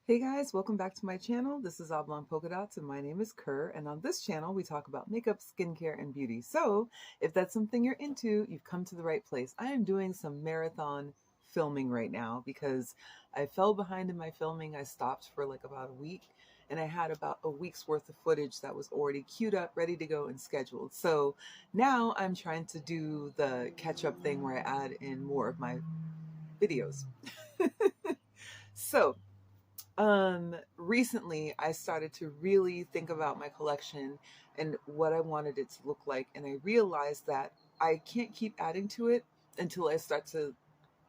Hey guys, welcome back to my channel. This is Oblong Polka Dots and my name is Kerr, and on this channel we talk about makeup, skincare, and beauty. So if that's something you're into, you've come to the right place. I am doing some marathon filming right now because I fell behind in my filming. I stopped for like about a week and I had about a week's worth of footage that was already queued up, ready to go and scheduled. So now I'm trying to do the catch up thing where I add in more of my videos. So recently I started to really think about my collection and what I wanted it to look like. And I realized that I can't keep adding to it until I start to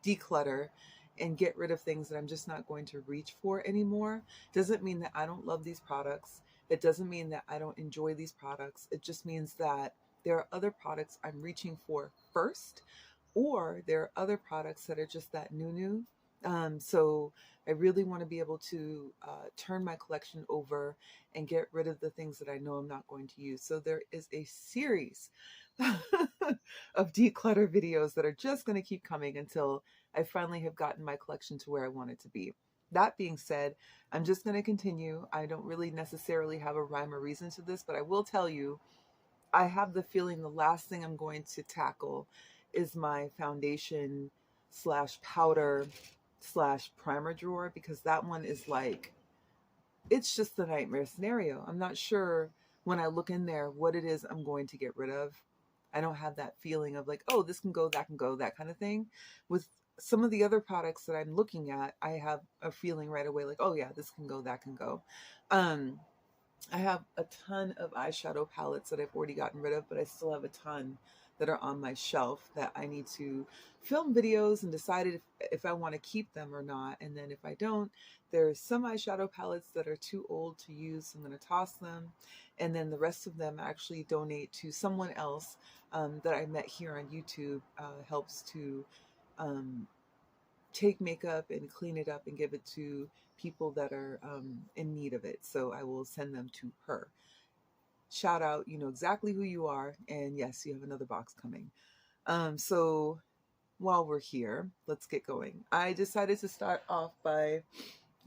declutter and get rid of things that I'm just not going to reach for anymore. Doesn't mean that I don't love these products. It doesn't mean that I don't enjoy these products. It just means that there are other products I'm reaching for first, or there are other products that are just that new. So I really want to be able to turn my collection over and get rid of the things that I know I'm not going to use. So there is a series of declutter videos that are just going to keep coming until I finally have gotten my collection to where I want it to be. That being said, I'm just going to continue. I don't really necessarily have a rhyme or reason to this, but I will tell you, I have the feeling the last thing I'm going to tackle is my foundation slash powder slash primer drawer, because that one is like, it's just the nightmare scenario. I'm not sure when I look in there what it is I'm going to get rid of. I don't have that feeling of like, oh, this can go, that kind of thing. With some of the other products that I'm looking at, I have a feeling right away like, oh yeah, this can go, that can go. Um, I have a ton of eyeshadow palettes that I've already gotten rid of, but I still have a ton that are on my shelf that I need to film videos and decide if I want to keep them or not. And then if I don't, there's some eyeshadow palettes that are too old to use, so I'm going to toss them. And then the rest of them I actually donate to someone else that I met here on YouTube, helps to um, take makeup and clean it up and give it to people that are in need of it. So I will send them to her. Shout out, you know exactly who you are. And yes, you have another box coming. So while we're here, let's get going. I decided to start off by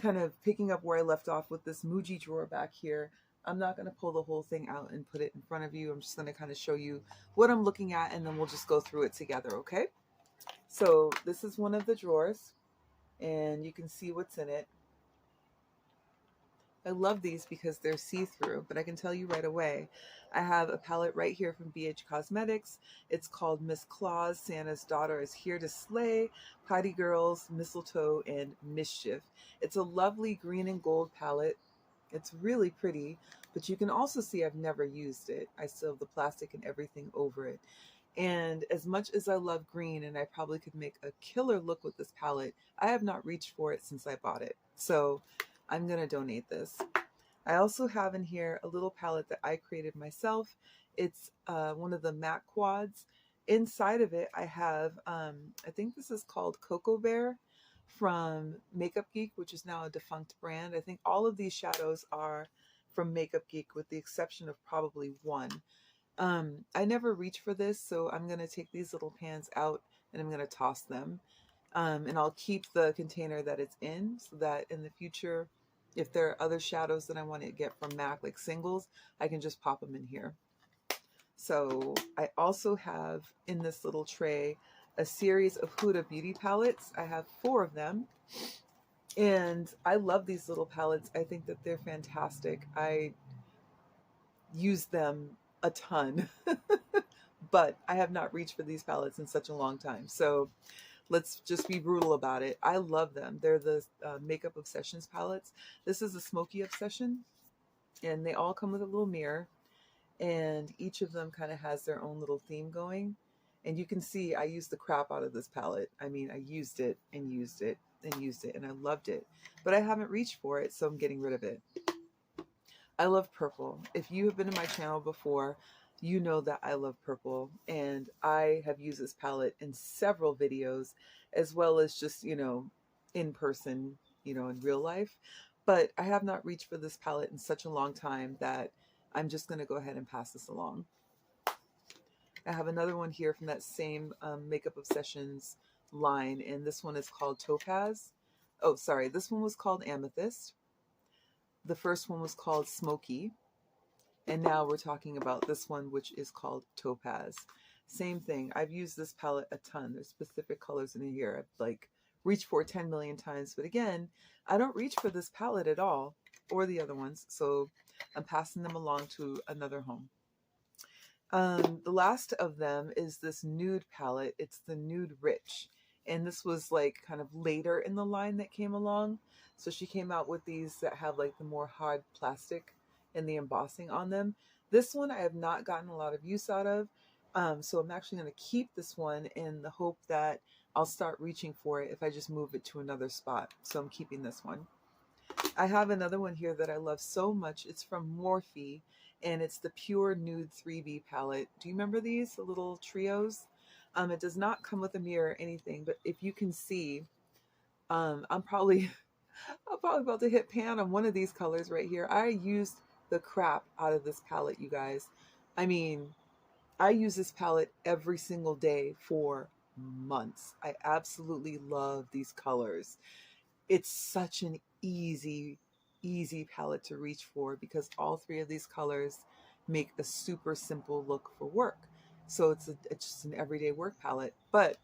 kind of picking up where I left off with this Muji drawer back here. I'm not going to pull the whole thing out and put it in front of you. I'm just going to kind of show you what I'm looking at, and then we'll just go through it together, okay? So this is one of the drawers, and you can see what's in it. I love these because they're see-through, but I can tell you right away, I have a palette right here from BH Cosmetics. It's called Miss Claus, Santa's Daughter is Here to Slay, Potty Girls, Mistletoe, and Mischief. It's a lovely green and gold palette. It's really pretty, but you can also see I've never used it. I still have the plastic and everything over it. And as much as I love green and I probably could make a killer look with this palette, I have not reached for it since I bought it. So I'm going to donate this. I also have in here a little palette that I created myself. It's one of the MAC quads. Inside of it, I have, I think this is called Cocoa Bear from Makeup Geek, which is now a defunct brand. I think all of these shadows are from Makeup Geek with the exception of probably one. I never reach for this, so I'm going to take these little pans out and I'm going to toss them. And I'll keep the container that it's in so that in the future, if there are other shadows that I want to get from MAC, like singles, I can just pop them in here. So I also have in this little tray a series of Huda Beauty palettes. I have 4 of them. And I love these little palettes. I think that they're fantastic. I use them a ton, but I have not reached for these palettes in such a long time. So let's just be brutal about it. I love them. They're the Makeup Obsessions palettes. This is a Smoky Obsession, and they all come with a little mirror, and each of them kind of has their own little theme going. And you can see I used the crap out of this palette. I mean, I used it and used it and used it, and I loved it. But I haven't reached for it, so I'm getting rid of it. I love purple. If you have been to my channel before, you know that I love purple, and I have used this palette in several videos, as well as just, in person, in real life. But I have not reached for this palette in such a long time that I'm just going to go ahead and pass this along. I have another one here from that same Makeup Obsessions line, and this one is called Topaz. Oh, sorry, this one was called Amethyst. The first one was called Smoky, and now we're talking about this one, which is called Topaz. Same thing. I've used this palette a ton. There's specific colors in here I've like reached for 10 million times. But again, I don't reach for this palette at all or the other ones. So I'm passing them along to another home. The last of them is this nude palette. It's the Nude Rich. And this was like kind of later in the line that came along. So she came out with these that have like the more hard plastic and the embossing on them. This one I have not gotten a lot of use out of. So I'm actually going to keep this one in the hope that I'll start reaching for it if I just move it to another spot. So I'm keeping this one. I have another one here that I love so much. It's from Morphe, and it's the Pure Nude 3B palette. Do you remember these, the little trios? It does not come with a mirror or anything, but if you can see, I'm probably about to hit pan on one of these colors right here. I used the crap out of this palette, you guys. I mean, I use this palette every single day for months. I absolutely love these colors. It's such an easy palette to reach for because all three of these colors make a super simple look for work. So it's just an everyday work palette. But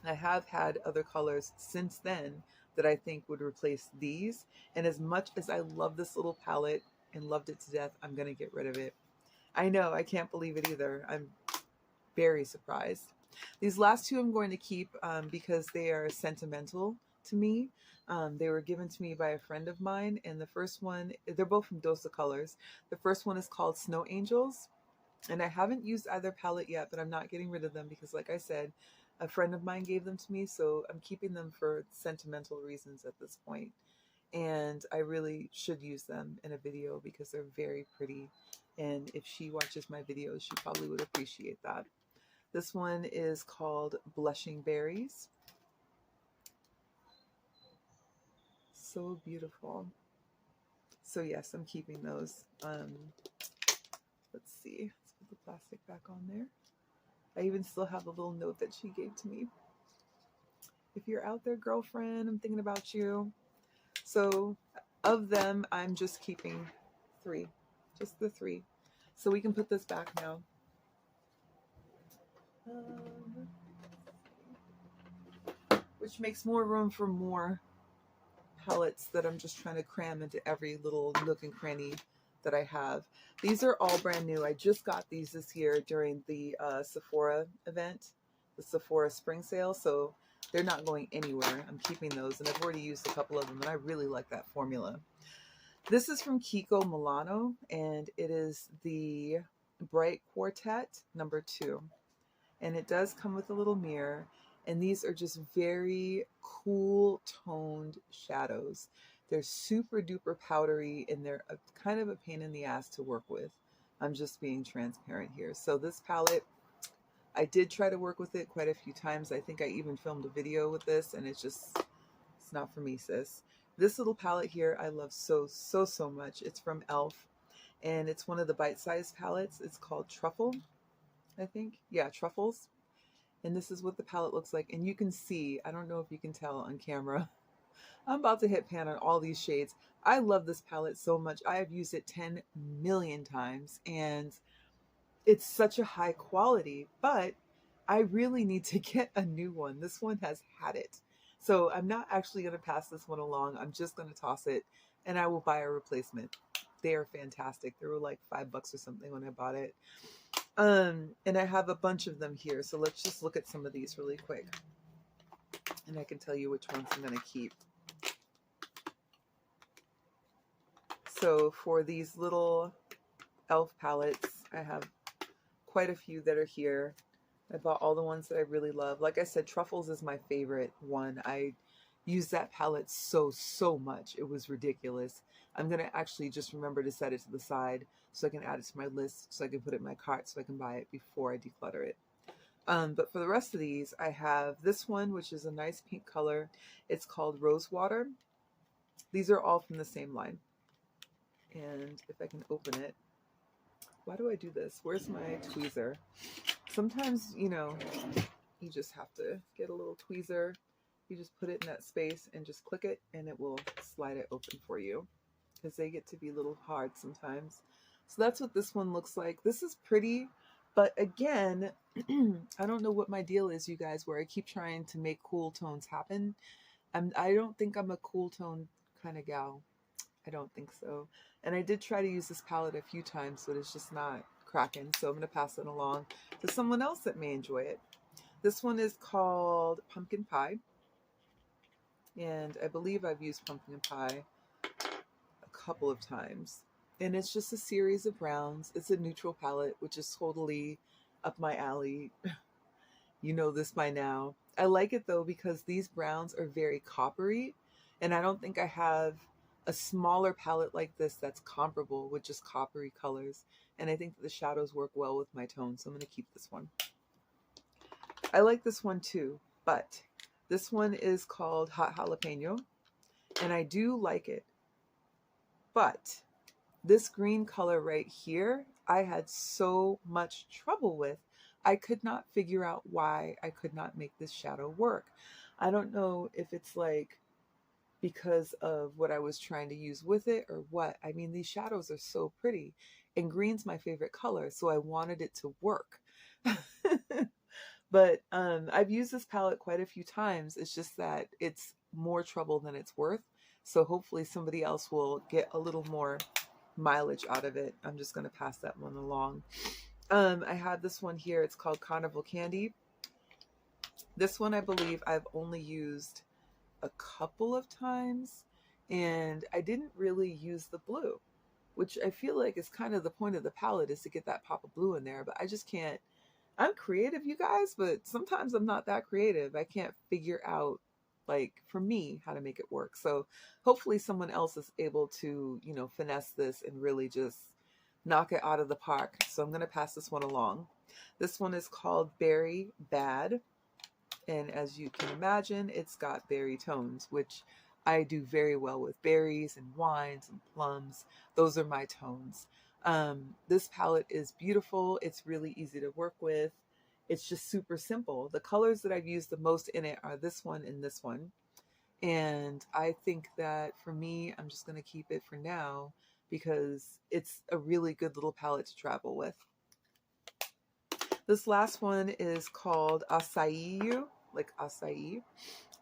I have had other colors since then that I think would replace these. And as much as I love this little palette and loved it to death, I'm going to get rid of it. I know, I can't believe it either. I'm very surprised. These last two I'm going to keep because they are sentimental to me. They were given to me by a friend of mine, and the first one, they're both from Dosa Colors. The first one is called Snow Angels, and I haven't used either palette yet, but I'm not getting rid of them because, like I said, a friend of mine gave them to me, so I'm keeping them for sentimental reasons at this point. And I really should use them in a video because they're very pretty. And if she watches my videos, she probably would appreciate that. This one is called Blushing Berries. So beautiful. So yes, I'm keeping those. Let's see. Let's put the plastic back on there. I even still have a little note that she gave to me. If you're out there, girlfriend, I'm thinking about you. So of them, I'm just keeping 3. Just the 3. So we can put this back now. Which makes more room for more palettes that I'm just trying to cram into every little nook and cranny that I have. These are all brand new. I just got these this year during the Sephora event, the Sephora spring sale, so they're not going anywhere. I'm keeping those, and I've already used a couple of them, and I really like that formula. This is from Kiko Milano, and it is the Bright Quartet number 2. And it does come with a little mirror. And these are just very cool toned shadows. They're super duper powdery and they're kind of a pain in the ass to work with. I'm just being transparent here. So this palette, I did try to work with it quite a few times. I think I even filmed a video with this and it's not for me, sis. This little palette here, I love so much. It's from e.l.f. and it's one of the bite-sized palettes. It's called Truffle, I think. Yeah, Truffles. And this is what the palette looks like. And you can see, I don't know if you can tell on camera, I'm about to hit pan on all these shades. I love this palette so much. I have used it 10 million times and it's such a high quality, but I really need to get a new one. This one has had it. So I'm not actually going to pass this one along. I'm just going to toss it and I will buy a replacement. They are fantastic. They were like $5 or something when I bought it. And I have a bunch of them here. So let's just look at some of these really quick. And I can tell you which ones I'm going to keep. So for these little e.l.f. palettes, I have quite a few that are here. I bought all the ones that I really love. Like I said, Truffles is my favorite one. I used that palette so much. It was ridiculous. I'm going to actually just remember to set it to the side so I can add it to my list, so I can put it in my cart so I can buy it before I declutter it. But for the rest of these, I have this one, which is a nice pink color. It's called Rosewater. These are all from the same line. And if I can open it, why do I do this? Where's my tweezer? Sometimes, you know, you just have to get a little tweezer. You just put it in that space and just click it and it will slide it open for you. because they get to be a little hard sometimes. So that's what this one looks like. This is pretty, but again, I don't know what my deal is, you guys, where I keep trying to make cool tones happen. I don't think I'm a cool tone kind of gal. I don't think so. And I did try to use this palette a few times, but it's just not cracking. So I'm going to pass it along to someone else that may enjoy it. This one is called Pumpkin Pie. And I believe I've used Pumpkin Pie a couple of times. And it's just a series of browns. It's a neutral palette, which is totally up my alley. You know this by now. I like it though because these browns are very coppery, and I don't think I have a smaller palette like this that's comparable with just coppery colors. And I think that the shadows work well with my tone, so I'm going to keep this one. I like this one too, but this one is called Hot Jalapeno, and I do like it. But this green color right here, I had so much trouble with. I could not figure out why I could not make this shadow work. I don't know if it's like because of what I was trying to use with it or what. I mean, these shadows are so pretty, and green's my favorite color, so I wanted it to work. But I've used this palette quite a few times. It's just that it's more trouble than it's worth. So hopefully somebody else will get a little more mileage out of it. I'm just going to pass that one along. I have this one here. It's called Carnival Candy. This one I believe I've only used a couple of times, and I didn't really use the blue, which I feel like is kind of the point of the palette, is to get that pop of blue in there, but I just can't. I'm creative, you guys, but sometimes I'm not that creative. I can't figure out, like, for me, how to make it work. So hopefully someone else is able to, you know, finesse this and really just knock it out of the park. So I'm going to pass this one along. This one is called Berry Bad. And as you can imagine, it's got berry tones, which I do very well with. Berries and wines and plums. Those are my tones. This palette is beautiful. It's really easy to work with. It's just super simple. The colors that I've used the most in it are this one and this one. And I think that for me, I'm just going to keep it for now because it's a really good little palette to travel with. This last one is called Acai, like acai,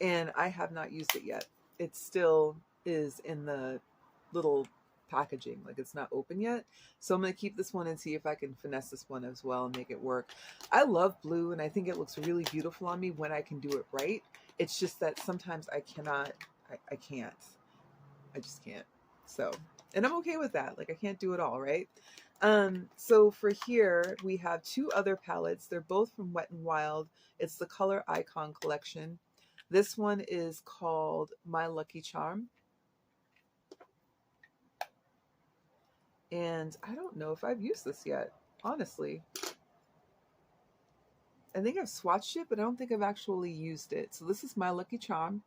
and I have not used it yet. It still is in the little packaging, like it's not open yet. So I'm going to keep this one and see if I can finesse this one as well and make it work. I love blue, and I think it looks really beautiful on me when I can do it right. It's just that sometimes I cannot, I can't. I just can't. So, and I'm okay with that. Like, I can't do it all, right? So for here, we have two other palettes. They're both from Wet n Wild. It's the Color Icon collection. This one is called My Lucky Charm. And I don't know if I've used this yet, honestly. I think I've swatched it, but I don't think I've actually used it. So this is My Lucky Charm.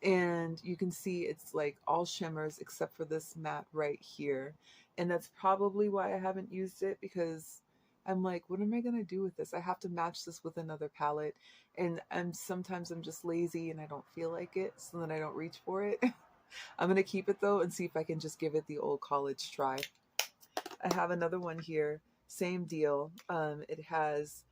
And you can see it's like all shimmers except for this matte right here. And that's probably why I haven't used it, because I'm like, what am I going to do with this? I have to match this with another palette. And sometimes I'm just lazy and I don't feel like it, so then I don't reach for it. I'm going to keep it though and see if I can just give it the old college try. I have another one here, same deal. It has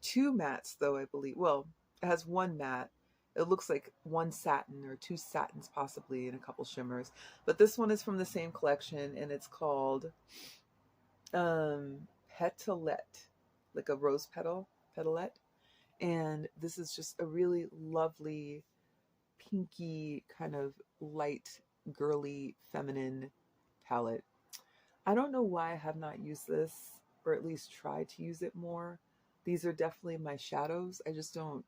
two mattes though, I believe. Well, it has one matte. It looks like one satin or two satins possibly, and a couple shimmers. But this one is from the same collection, and it's called Petalette, like a rose petalette. And this is just a really lovely pinky kind of light, girly, feminine palette. I don't know why I have not used this, or at least tried to use it more. These are definitely my shadows. I just don't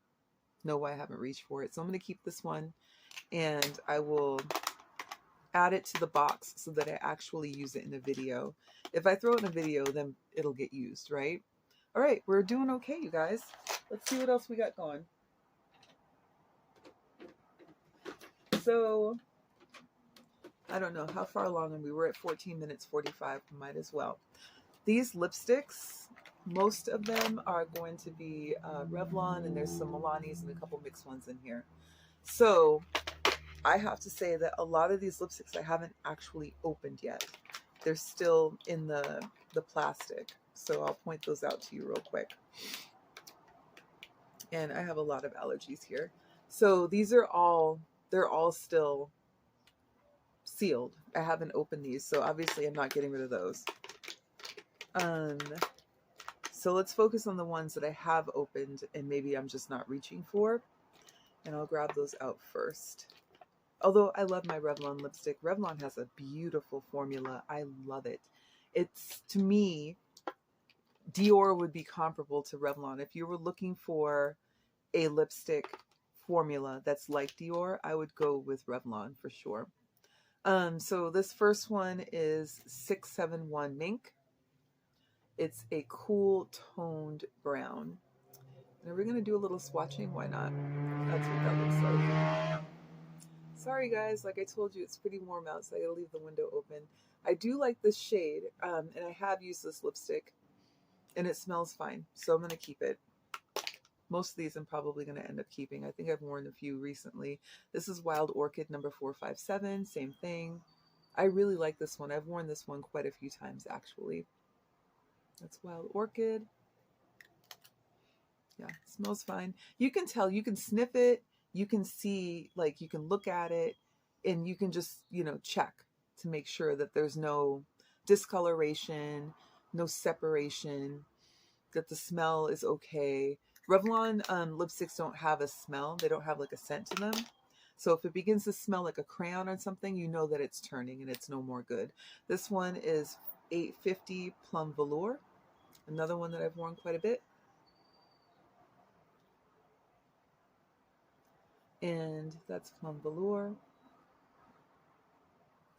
know why I haven't reached for it. So I'm going to keep this one, and I will add it to the box so that I actually use it in a video. If I throw it in a video, then it'll get used, right? All right, we're doing okay, you guys. Let's see what else we got going. So I don't know how far along, and we were at 14 minutes 45. Might as well. These lipsticks, most of them are going to be Revlon, and there's some Milani's and a couple mixed ones in here. So I have to say that a lot of these lipsticks I haven't actually opened yet. They're still in the plastic. So I'll point those out to you real quick. And I have a lot of allergies here. So these are all, they're all still sealed. I haven't opened these, so obviously I'm not getting rid of those. So let's focus on the ones that I have opened and maybe I'm just not reaching for. And I'll grab those out first. Although I love my Revlon lipstick. Revlon has a beautiful formula. I love it. It's, to me, Dior would be comparable to Revlon. If you were looking for a lipstick formula that's like Dior, I would go with Revlon for sure. So this first one is 671 Mink. It's a cool toned brown. And are we going to do a little swatching? Why not? That's what that looks like. Sorry guys, like I told you, it's pretty warm out, so I gotta leave the window open. I do like this shade, and I have used this lipstick, and it smells fine, so I'm gonna keep it. Most of these I'm probably gonna end up keeping. I think I've worn a few recently. This is Wild Orchid number 457, same thing. I really like this one. I've worn this one quite a few times actually. That's Wild Orchid. Yeah, it smells fine. You can tell, you can sniff it, you can see, like you can look at it, and you can just, you know, check to make sure that there's no discoloration, no separation, that the smell is okay. Revlon lipsticks don't have a smell. They don't have like a scent to them. So if it begins to smell like a crayon or something, you know that it's turning and it's no more good. This one is 850 Plum Velour. Another one that I've worn quite a bit. And that's Plum Velour.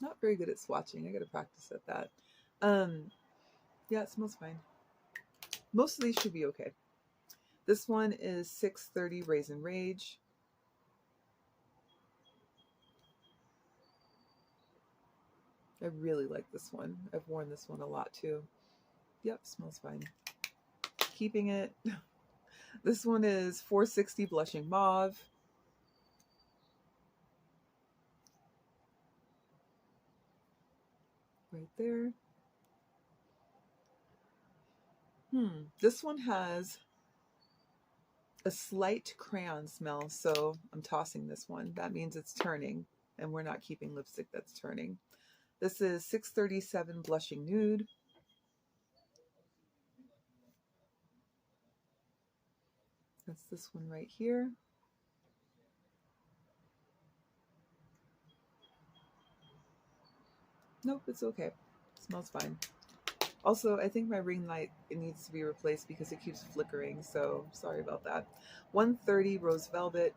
Not very good at swatching. I gotta practice at that. Yeah, it smells fine. Most of these should be okay. This one is 630 Raisin Rage. I really like this one. I've worn this one a lot too. Yep, smells fine. Keeping it. This one is 460 Blushing Mauve. Right there. This one has a slight crayon smell, so I'm tossing this one. That means it's turning, and we're not keeping lipstick that's turning. This is 637 Blushing Nude. That's this one right here. Nope, it's okay. It smells fine. Also, I think my ring light, it needs to be replaced because it keeps flickering, so sorry about that. 130 Rose Velvet.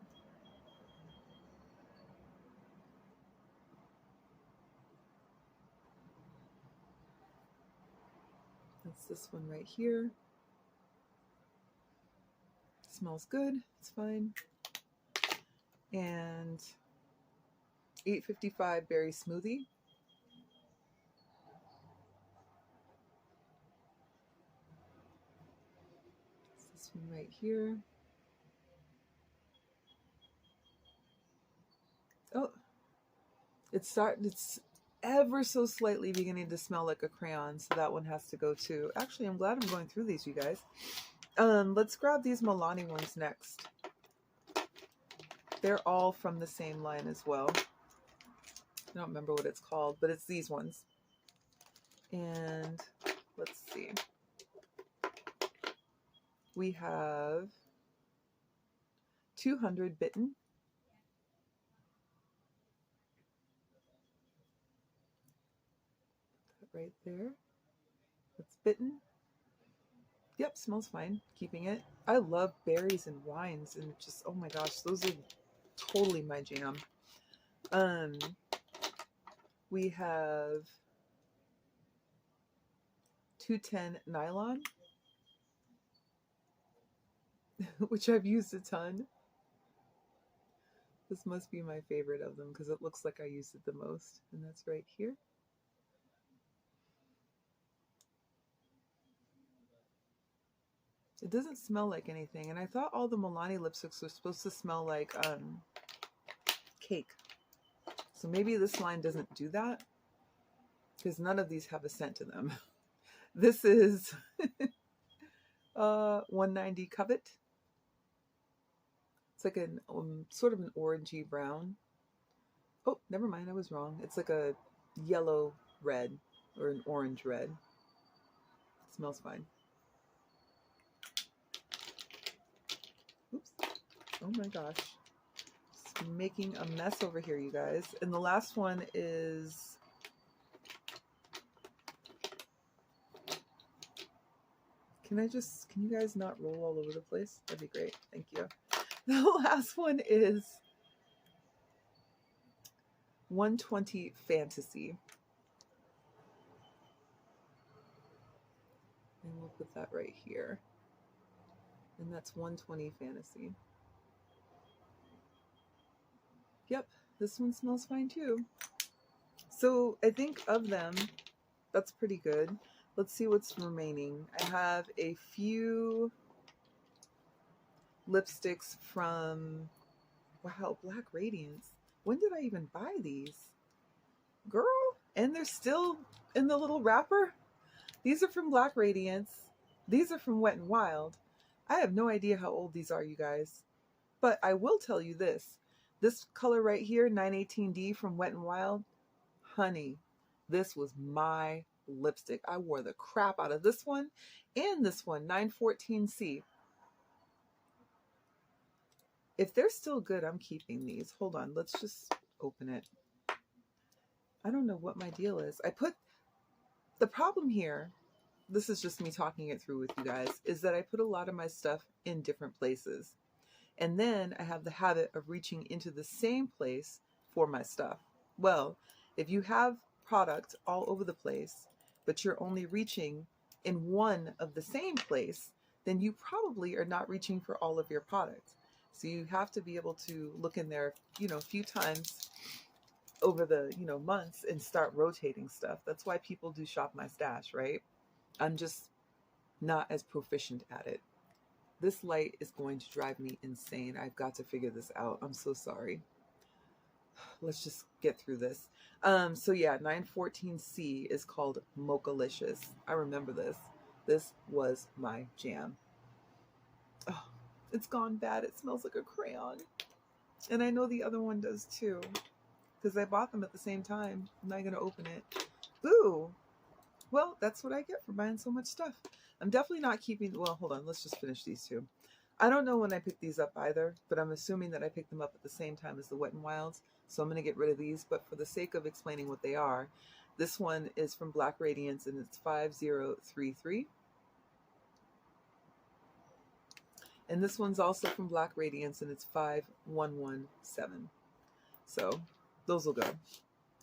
That's this one right here. It smells good. It's fine. And 855 Berry Smoothie. It's this one right here. Oh, it's ever so slightly beginning to smell like a crayon, so that one has to go too. Actually, I'm glad I'm going through these, you guys. Let's grab these Milani ones next. They're all from the same line as well. I don't remember what it's called, but it's these ones. And let's see. We have 200 Bitten. Right there. That's Bitten. Yep, smells fine. Keeping it. I love berries and wines, and just, oh my gosh, those are totally my jam. We have 210 Nylon, which I've used a ton. This must be my favorite of them because it looks like I used it the most, and that's right here. It doesn't smell like anything, and I thought all the Milani lipsticks were supposed to smell like cake. So maybe this line doesn't do that because none of these have a scent to them. This is 190 Covet. It's like an sort of an orangey brown. Oh, never mind, I was wrong. It's like a yellow red or an orange red. It smells fine. Oops. Oh my gosh. Just making a mess over here, you guys. And the last one is can you guys not roll all over the place? That'd be great. Thank you. The last one is 120 Fantasy. And we'll put that right here. And that's 120 Fantasy. Yep, this one smells fine too. So I think of them, that's pretty good. Let's see what's remaining. I have a few lipsticks from, wow, Black Radiance. When did I even buy these? Girl, and they're still in the little wrapper. These are from Black Radiance. These are from Wet n Wild. I have no idea how old these are, you guys. But I will tell you this. This color right here, 918D from Wet n Wild, honey, this was my lipstick. I wore the crap out of this one and this one, 914C. If they're still good, I'm keeping these. Hold on, let's just open it. I don't know what my deal is. The problem here, this is just me talking it through with you guys, is that I put a lot of my stuff in different places. And then I have the habit of reaching into the same place for my stuff. Well, if you have product all over the place, but you're only reaching in one of the same place, then you probably are not reaching for all of your products. So you have to be able to look in there, a few times over the, months and start rotating stuff. That's why people do shop my stash, right? I'm just not as proficient at it. This light is going to drive me insane. I've got to figure this out. I'm so sorry. Let's just get through this. So yeah, 914C is called Mochalicious. I remember this. This was my jam. Oh, it's gone bad. It smells like a crayon. And I know the other one does too, because I bought them at the same time. I'm not going to open it. Boo! Well, that's what I get for buying so much stuff. I'm definitely not keeping, well, hold on, let's just finish these two. I don't know when I picked these up either, but I'm assuming that I picked them up at the same time as the Wet n Wilds, so I'm going to get rid of these. But for the sake of explaining what they are, this one is from Black Radiance, and it's 5033. And this one's also from Black Radiance, and it's 5117. So those will go.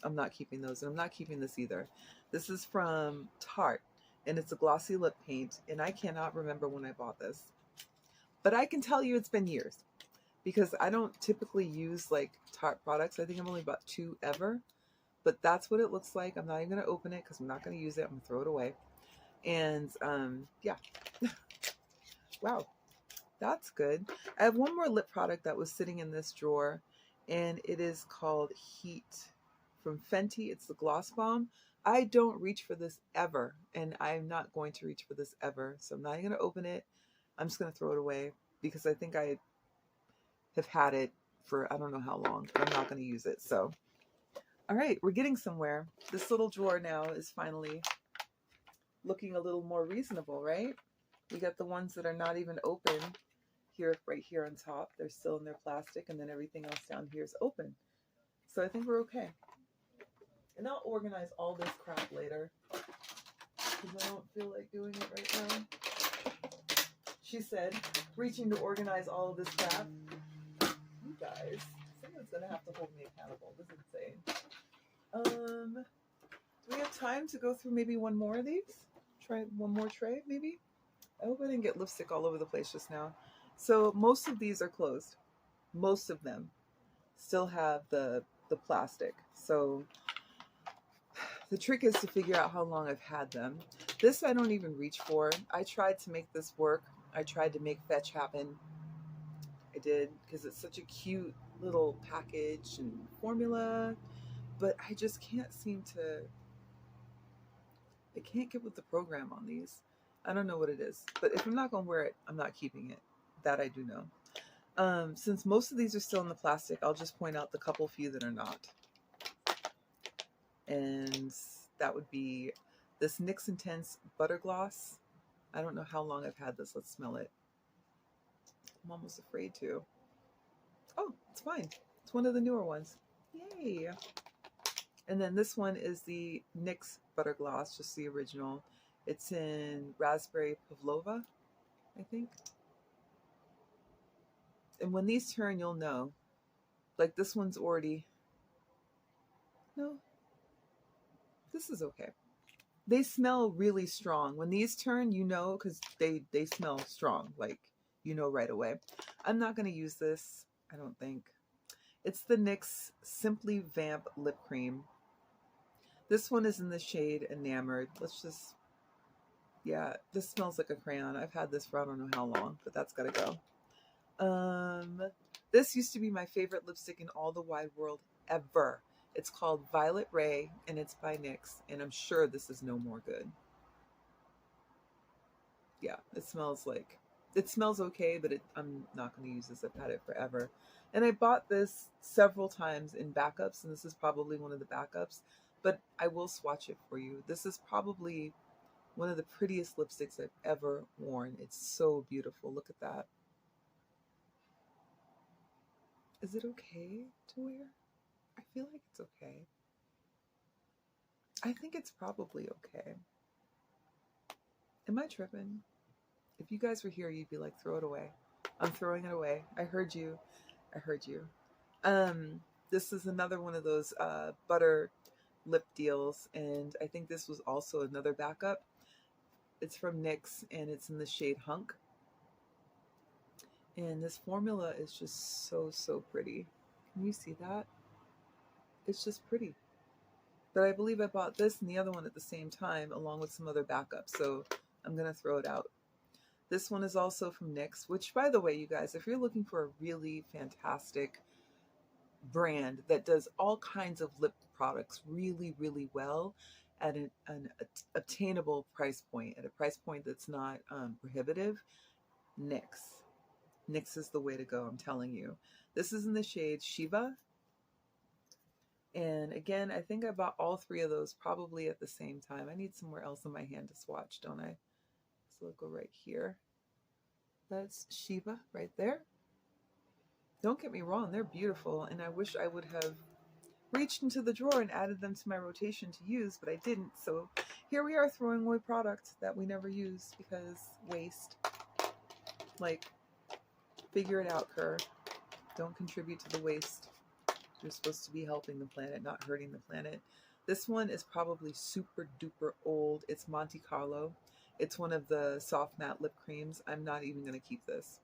I'm not keeping those, and I'm not keeping this either. This is from Tarte, and it's a glossy lip paint, and I cannot remember when I bought this. But I can tell you it's been years, because I don't typically use like Tarte products. I think I've only bought 2 ever, but that's what it looks like. I'm not even going to open it because I'm not going to use it. I'm going to throw it away. And yeah. Wow, that's good. I have one more lip product that was sitting in this drawer, and it is called Heat from Fenty. It's the Gloss Bomb. I don't reach for this ever, and I'm not going to reach for this ever. So I'm not even going to open it. I'm just going to throw it away because I think I have had it for I don't know how long, but I'm not going to use it. So, all right, we're getting somewhere. This little drawer now is finally looking a little more reasonable, right? We got the ones that are not even open here, right here on top. They're still in their plastic, and then everything else down here is open. So I think we're okay. And I'll organize all this crap later because I don't feel like doing it right now. She said, reaching to organize all of this crap. You guys, someone's going to have to hold me accountable. This is insane. Do we have time to go through maybe one more of these? Try one more tray, maybe? I hope I didn't get lipstick all over the place just now. So most of these are closed. Most of them still have the plastic. So the trick is to figure out how long I've had them. This I don't even reach for. I tried to make this work. I tried to make fetch happen. I did, because it's such a cute little package and formula. but I just can't seem to, I can't get with the program on these. I don't know what it is, but if I'm not going to wear it, I'm not keeping it. That I do know. Since most of these are still in the plastic, I'll just point out the couple few that are not. And that would be this NYX Intense Butter Gloss. I don't know how long I've had this. Let's smell it. I'm almost afraid to. Oh, it's fine. It's one of the newer ones. Yay! And then this one is the NYX Butter Gloss, just the original. It's in Raspberry Pavlova, I think. And when these turn, you'll know. Like this one's already... No. This is okay. They smell really strong. When these turn, you know, because they smell strong. Like, you know right away. I'm not going to use this, I don't think. It's the NYX Simply Vamp Lip Cream. This one is in the shade Enamored. Let's just... Yeah, this smells like a crayon. I've had this for I don't know how long, but that's got to go. This used to be my favorite lipstick in all the wide world ever. It's called Violet Ray, and it's by NYX, and I'm sure this is no more good. Yeah, it smells okay, but I'm not going to use this. I've had it forever. And I bought this several times in backups, and this is probably one of the backups, but I will swatch it for you. This is probably one of the prettiest lipsticks I've ever worn. It's so beautiful. Look at that. Is it okay to wear? I feel like it's okay. I think it's probably okay. Am I tripping? If you guys were here, you'd be like, throw it away. I'm throwing it away. I heard you. I heard you. This is another one of those butter lip deals, and I think this was also another backup. It's from NYX, and it's in the shade Hunk. And this formula is just so, so pretty. Can you see that? It's just pretty. But I believe I bought this and the other one at the same time, along with some other backups, so I'm going to throw it out. This one is also from NYX, which, by the way, you guys, if you're looking for a really fantastic brand that does all kinds of lip products really, really well at an obtainable price point, at a price point that's not prohibitive, NYX. NYX is the way to go, I'm telling you. This is in the shade Shiva. And again, I think I bought all three of those probably at the same time. I need somewhere else in my hand to swatch, don't I? So I'll go right here. That's Shiva right there. Don't get me wrong, they're beautiful, and I wish I would have reached into the drawer and added them to my rotation to use, but I didn't. So here we are throwing away products that we never use because waste. Like, figure it out, Kerr. Don't contribute to the waste. You're supposed to be helping the planet, not hurting the planet. This one is probably super duper old. It's Monte Carlo. It's one of the soft matte lip creams. I'm not even going to keep this.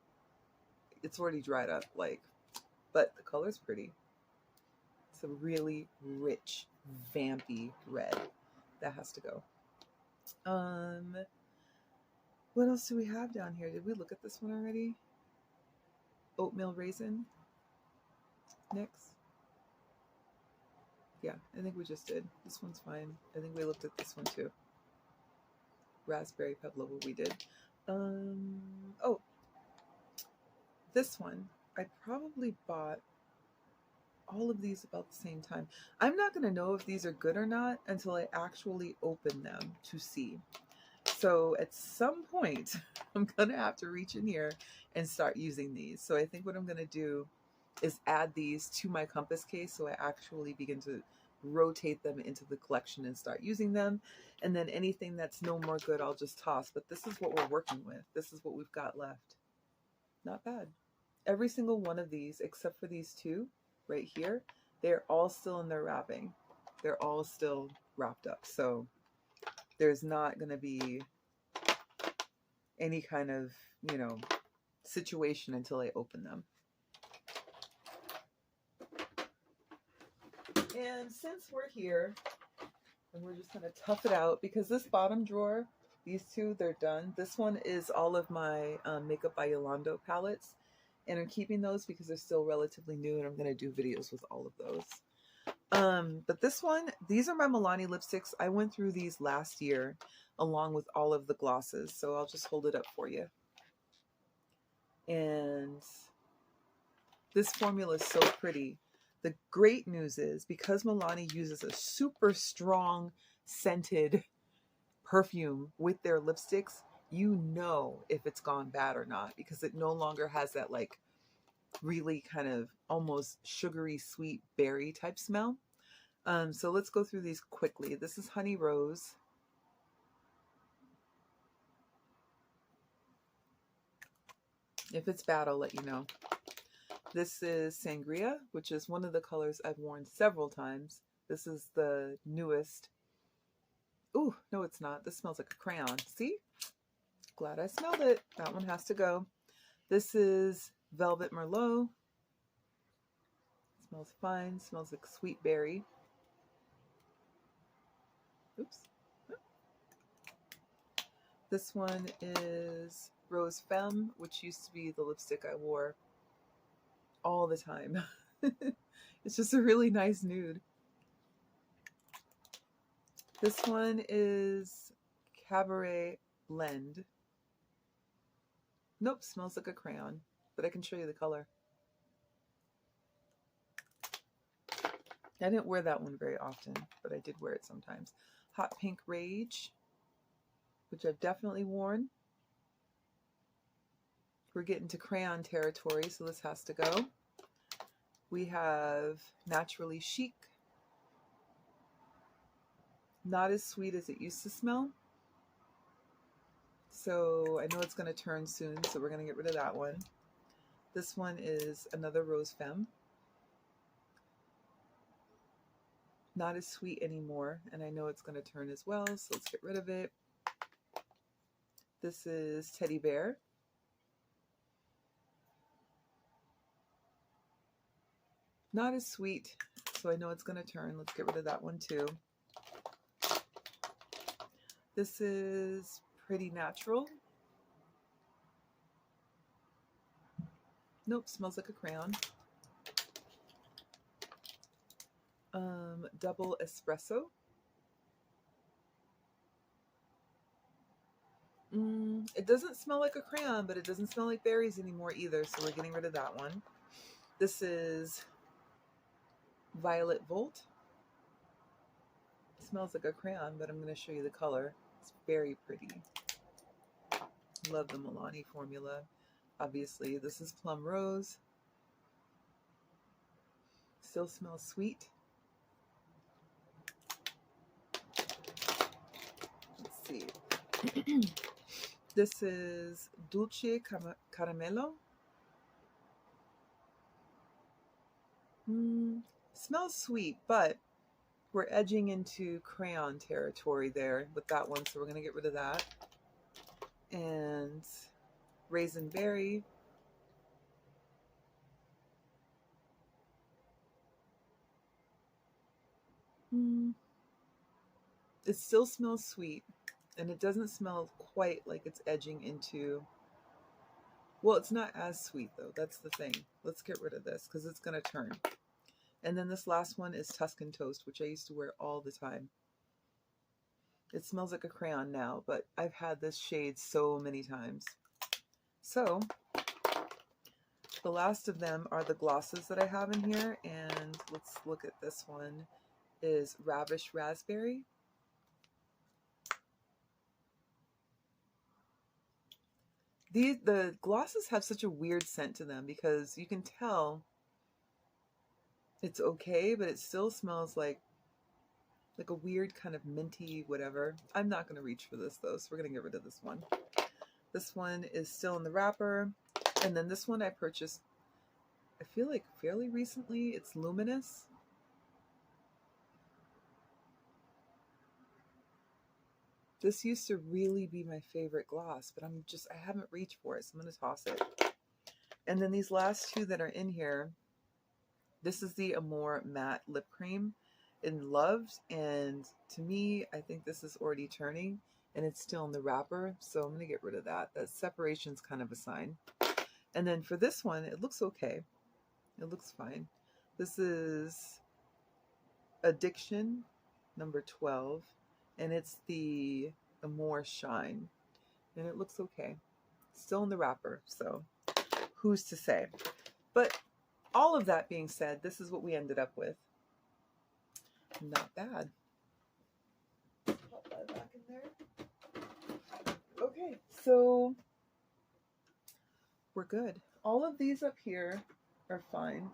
It's already dried up, like, but the color's pretty. It's a really rich, vampy red. That has to go. What else do we have down here? Did we look at this one already? Oatmeal Raisin. NYX. Yeah, I think we just did. This one's fine. I think we looked at this one too. Raspberry Pavlova we did. Oh, this one. I probably bought all of these about the same time. I'm not going to know if these are good or not until I actually open them to see. So at some point, I'm going to have to reach in here and start using these. So I think what I'm going to do is add these to my compass case so I actually begin to rotate them into the collection and start using them. And then anything that's no more good, I'll just toss. But this is what we're working with. This is what we've got left. Not bad. Every single one of these, except for these two right here, they're all still in their wrapping. They're all still wrapped up. So there's not going to be any kind of, you know, situation until I open them. And since we're here, and we're just going to tough it out, because this bottom drawer, these two, they're done. This one is all of my Makeup by Yolanda palettes, and I'm keeping those because they're still relatively new, and I'm going to do videos with all of those. But this one, these are my Milani lipsticks. I went through these last year along with all of the glosses. So I'll just hold it up for you. And this formula is so pretty. The great news is because Milani uses a super strong scented perfume with their lipsticks, you know if it's gone bad or not because it no longer has that like really kind of almost sugary sweet berry type smell. So let's go through these quickly. This is Honey Rose. If it's bad, I'll let you know. This is Sangria, which is one of the colors I've worn several times. This is the newest. Ooh, no, it's not. This smells like a crayon. See? Glad I smelled it. That one has to go. This is Velvet Merlot. Smells fine. Smells like sweet berry. Oops. This one is Rose Femme, which used to be the lipstick I wore all the time. It's just a really nice nude. This one is Cabaret Blend. Nope, smells like a crayon, but I can show you the color. I didn't wear that one very often, but I did wear it sometimes. Hot Pink Rage, which I've definitely worn. We're getting to crayon territory, so this has to go. We have Naturally Chic. Not as sweet as it used to smell. So I know it's going to turn soon, so we're going to get rid of that one. This one is another Rose Femme. Not as sweet anymore, and I know it's going to turn as well, so let's get rid of it. This is Teddy Bear. Not as sweet, so I know it's going to turn. Let's get rid of that one too. This is Pretty Natural. Nope, smells like a crayon. Double Espresso. It doesn't smell like a crayon, but it doesn't smell like berries anymore either, so we're getting rid of that one. This is Violet Volt. It smells like a crayon, but I'm going to show you the color. It's very pretty. Love the Milani formula. Obviously, this is Plum Rose. Still smells sweet. Let's see. This is Dulce Caramello. Smells sweet, but we're edging into crayon territory there with that one, so we're going to get rid of that. And Raisin Berry. It still smells sweet, and it doesn't smell quite like it's edging into... Well, it's not as sweet, though. That's the thing. Let's get rid of this, because it's going to turn. And then this last one is Tuscan Toast, which I used to wear all the time. It smells like a crayon now, but I've had this shade so many times. So, the last of them are the glosses that I have in here, and let's look at this one. Is Ravish Raspberry. The glosses have such a weird scent to them because you can tell it's okay, but it still smells like a weird kind of minty whatever. I'm not going to reach for this though, so we're going to get rid of this one. This one is still in the wrapper, and then this one I purchased, I feel like fairly recently. It's Luminous. This used to really be my favorite gloss, but I haven't reached for it, so I'm going to toss it. And then these last two that are in here, this is the Amore Matte Lip Cream in Loved, and to me, I think this is already turning, and it's still in the wrapper, so I'm going to get rid of that. That separation's kind of a sign. And then for this one, it looks okay. It looks fine. This is Addiction, number 12, and it's the More Shine, and it looks okay. Still in the wrapper, so who's to say? But all of that being said, this is what we ended up with. Not bad. Pop that back in there. Okay, so we're good. All of these up here are fine.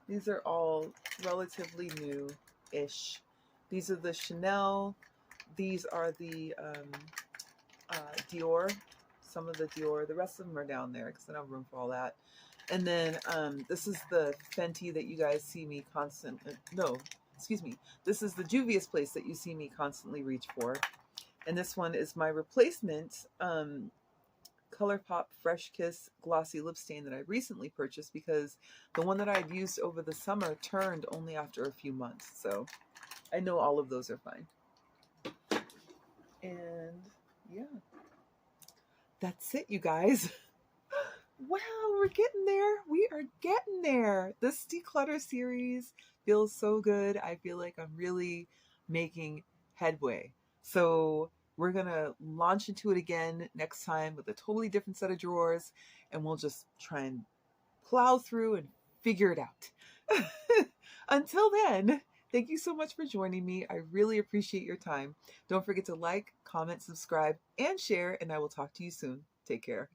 These are all relatively new-ish. These are the Chanel. These are the Dior. Some of the Dior. The rest of them are down there because I don't have room for all that. And then this is the Fenty that you guys see me constantly. No, excuse me. This is the Juvia's Place that you see me constantly reach for. And this one is my replacement ColourPop Fresh Kiss Glossy Lip Stain that I recently purchased because the one that I'd used over the summer turned only after a few months. So I know all of those are fine. And yeah, that's it, you guys. Wow, we're getting there. We are getting there. This declutter series feels so good. I feel like I'm really making headway. So we're going to launch into it again next time with a totally different set of drawers, and we'll just try and plow through and figure it out. Until then, thank you so much for joining me. I really appreciate your time. Don't forget to like, comment, subscribe, and share, and I will talk to you soon. Take care.